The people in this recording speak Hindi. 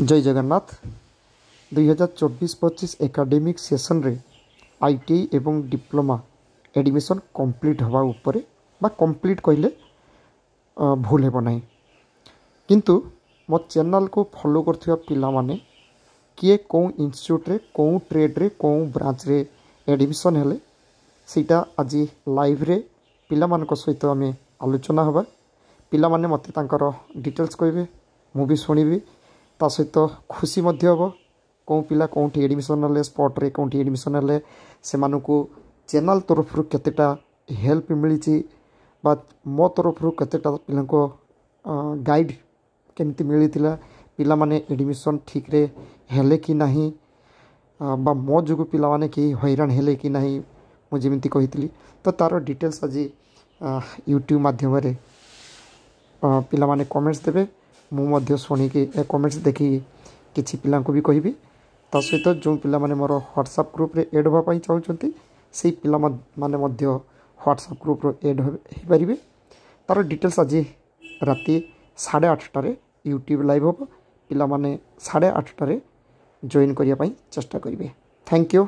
जय जगन्नाथ 2024-25 एकाडेमिक सेसन रे आईटीआई एवं डिप्लोमा एडमिशन कंप्लीट हवा उपरे बा कंप्लीट कहले भूल हेब नहीं किंतु मो चैनल को फॉलो करथिबा पिला माने किए कौ इंस्टीट्यूट रे कौ ट्रेड रे कौ ब्रांच रे एडमिशन हेले सीटा आज लाइव रे पिला मान सहित आम आलोचना हवा पिला माने मते तांकर डिटेल्स कहबे मु भी सुनिबी ता सहित खुशी मध्य हम कौ पिला कौटी एडमिशन ना स्पॉट रे कौटी एडमिशन ना से चैनल तरफ केतेटा हेल्प मिली मो तरफ केतेटा पिला गाइड केमती मिली पिला माने एडमिशन ठीक रे हेले कि नहीं बा मो जो पिला माने कि हैरान हेले कि नहीं मुझे जमी कही तो तार डिटेल्स आज यूट्यूब माध्यम पिला माने कमेंट्स देवे मुझे शुणिकी कमेंट्स देखी किसी पिला भी कहबी ता सहित जो पिला माने मोर व्हाट्सएप ग्रुप रे ऐड होगा चाहते से पिला माने व्हाट्सएप ग्रुप रो ऐड हो पारे तार डिटेल्स आज राति 8:30 यूट्यूब लाइव हम पिला माने 8:30 जॉइन करने चेष्टा करेंगे। Thank you.